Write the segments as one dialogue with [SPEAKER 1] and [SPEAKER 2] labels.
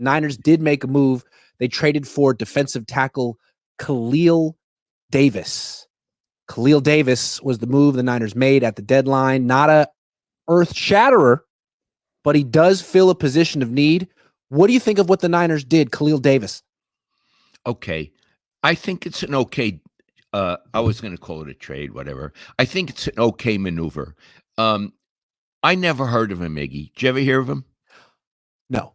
[SPEAKER 1] Niners did make a move. They traded for defensive tackle Khalil Davis. Khalil Davis was the move the Niners made at the deadline. Not a earth shatterer, but he does fill a position of need. What do you think of what the Niners did, Khalil Davis?
[SPEAKER 2] Okay. I think it's an okay, I was going to call it a trade, whatever. I think it's an okay maneuver. I never heard of him, Iggy. Did you ever hear of him?
[SPEAKER 1] No.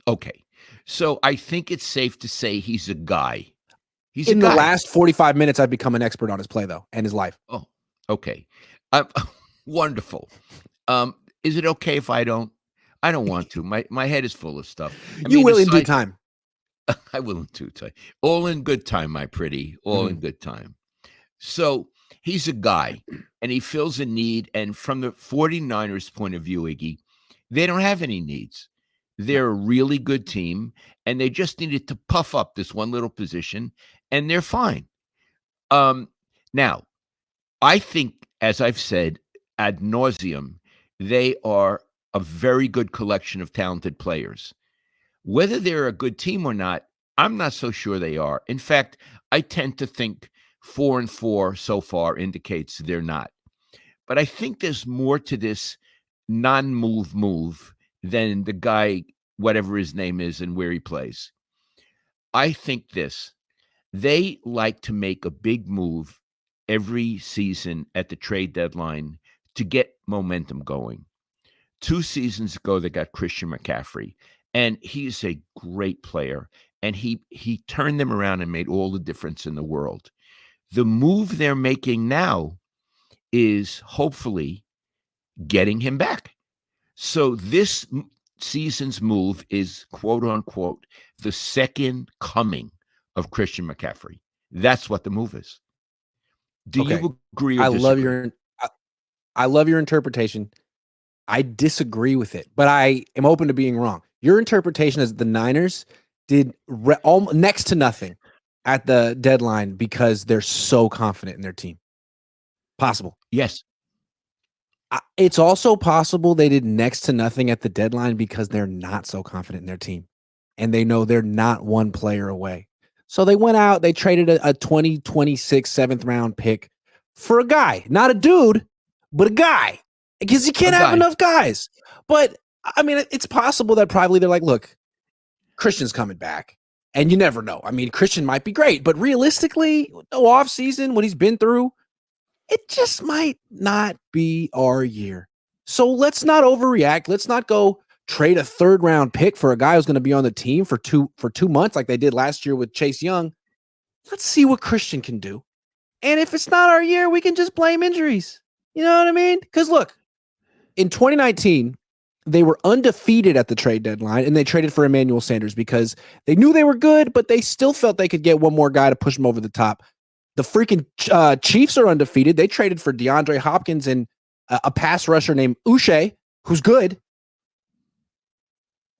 [SPEAKER 2] Okay. So I think it's safe to say he's a guy. He's
[SPEAKER 1] in
[SPEAKER 2] a guy.
[SPEAKER 1] the last 45 minutes, I've become an expert on his play, though, and his life.
[SPEAKER 2] Oh, okay. Wonderful. Is it okay if I don't want to. My head is full of stuff.
[SPEAKER 1] You will in due time.
[SPEAKER 2] I will in due time. All in good time, my pretty. All in good time. So he's a guy, and he fills a need. And from the 49ers' point of view, Iggy, they don't have any needs. They're a really good team, and they just needed to puff up this one little position, and they're fine. Now, I think, as I've said ad nauseum, they are a very good collection of talented players. Whether they're a good team or not, I'm not so sure they are. In fact, I tend to think 4-4 so far indicates they're not. But I think there's more to this non-move than the guy, whatever his name is and where he plays. I think they like to make a big move every season at the trade deadline to get momentum going. 2 seasons ago, they got Christian McCaffrey, and he's a great player, and he turned them around and made all the difference in the world. The move they're making now is hopefully getting him back. So this season's move is, quote unquote, the second coming of Christian McCaffrey. That's what the move is. Do you agree or disagree?
[SPEAKER 1] I love your interpretation. I disagree with it, but I am open to being wrong. Your interpretation is the Niners did next to nothing at the deadline because they're so confident in their team. Possible.
[SPEAKER 2] Yes.
[SPEAKER 1] It's also possible they did next to nothing at the deadline because they're not so confident in their team, and they know they're not one player away. So they went out, they traded a 2026 7th-round pick for a guy, not a dude, but a guy. Because you can't have enough guys. But, I mean, it's possible that probably they're like, look, Christian's coming back. And you never know. I mean, Christian might be great. But realistically, no offseason, what he's been through, it just might not be our year. So let's not overreact. Let's not go trade a 3rd-round pick for a guy who's going to be on the team for 2 months like they did last year with Chase Young. Let's see what Christian can do. And if it's not our year, we can just blame injuries. You know what I mean? Because, look, in 2019, they were undefeated at the trade deadline, and they traded for Emmanuel Sanders because they knew they were good, but they still felt they could get one more guy to push them over the top. The freaking Chiefs are undefeated. They traded for DeAndre Hopkins and a pass rusher named Uche, who's good.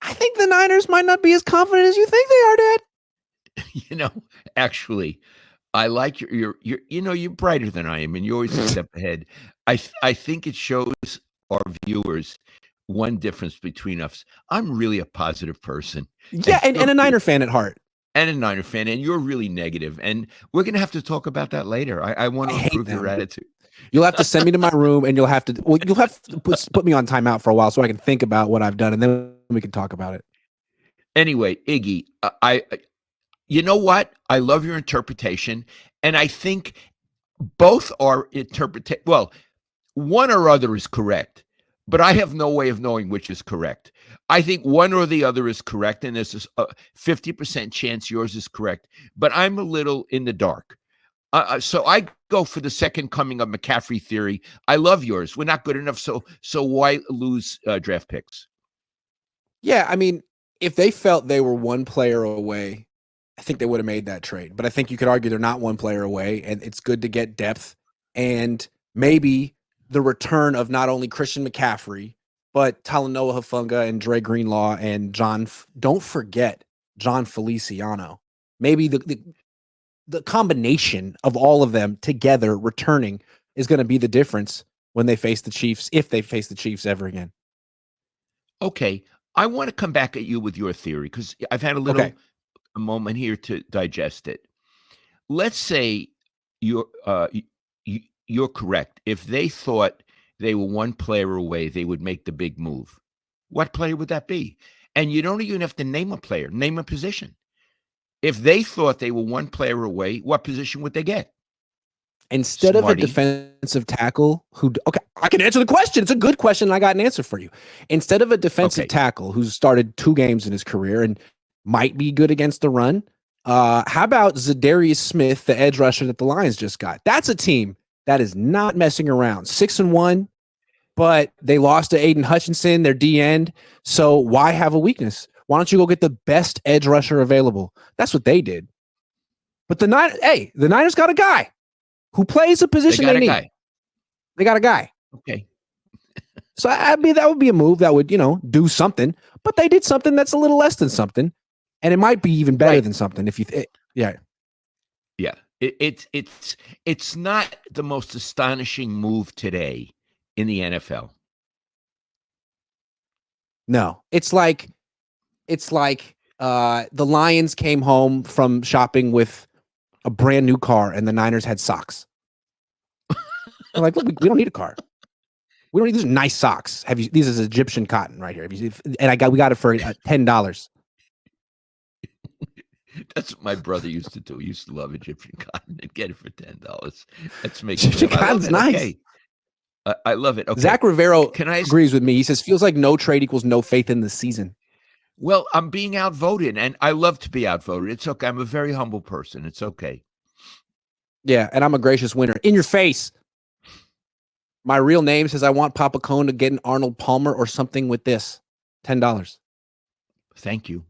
[SPEAKER 1] I think the Niners might not be as confident as you think they are, Dad.
[SPEAKER 2] Actually, I like you're brighter than I am, and you're always a step ahead. I think it shows our viewers one difference between us. I'm really a positive person.
[SPEAKER 1] Yeah, and a Niner fan at heart.
[SPEAKER 2] And a Niner fan, and you're really negative. And we're going to have to talk about that later. I want to improve your attitude.
[SPEAKER 1] You'll have to send me to my room, and you'll have to put me on timeout for a while so I can think about what I've done, and then we can talk about it.
[SPEAKER 2] Anyway, Iggy, you know what? I love your interpretation, and I think both are well, one or other is correct, but I have no way of knowing which is correct. I think one or the other is correct, and there's a 50% chance yours is correct, but I'm a little in the dark. So I go for the second coming of McCaffrey theory. I love yours. We're not good enough, so why lose draft picks?
[SPEAKER 1] Yeah, I mean, if they felt they were one player away, I think they would have made that trade. But I think you could argue they're not one player away, and it's good to get depth and maybe the return of not only Christian McCaffrey, but Talanoa Hufanga and Dre Greenlaw and don't forget John Feliciano. Maybe the combination of all of them together returning is going to be the difference when they face the Chiefs, if they face the Chiefs ever again.
[SPEAKER 2] Okay. I want to come back at you with your theory because I've had
[SPEAKER 1] Okay.
[SPEAKER 2] a moment here to digest it. Let's say you're you're correct. If they thought they were one player away, they would make the big move. What player would that be? And you don't even have to name a player, name a position. If they thought they were one player away, what position would they get?
[SPEAKER 1] Instead of a
[SPEAKER 2] Smarty.
[SPEAKER 1] defensive tackle okay, I can answer the question. It's a good question. And I got an answer for you. Instead of a defensive
[SPEAKER 2] Okay.
[SPEAKER 1] tackle who's started 2 games in his career and might be good against the run, how about Zadarius Smith, the edge rusher that the Lions just got? That's a team that is not messing around. 6-1, but they lost to Aiden Hutchinson, their D end. So why have a weakness? Why don't you go get the best edge rusher available? That's what they did. But the Niners got a guy who plays a position they need.
[SPEAKER 2] Guy.
[SPEAKER 1] They got a guy.
[SPEAKER 2] Okay.
[SPEAKER 1] So I mean, that would be a move that would, do something. But they did something that's a little less than something, and it might be even better than something if you. Yeah.
[SPEAKER 2] Yeah. It's not the most astonishing move today in the NFL.
[SPEAKER 1] No, it's like the Lions came home from shopping with a brand new car, and the Niners had socks. They're like, look, we don't need a car. We don't need these nice socks. These is Egyptian cotton right here. And we got it for $10.
[SPEAKER 2] That's what my brother used to do. He used to love Egyptian cotton and get it for $10. That's
[SPEAKER 1] Egyptian cotton's nice.
[SPEAKER 2] Okay. I love it. Okay.
[SPEAKER 1] Zach Rivero agrees with me. He says, feels like no trade equals no faith in the season.
[SPEAKER 2] Well, I'm being outvoted, and I love to be outvoted. It's okay. I'm a very humble person. It's okay.
[SPEAKER 1] Yeah, and I'm a gracious winner. In your face. My real name says I want Papa Cohn to get an Arnold Palmer or something with this. $10.
[SPEAKER 2] Thank you.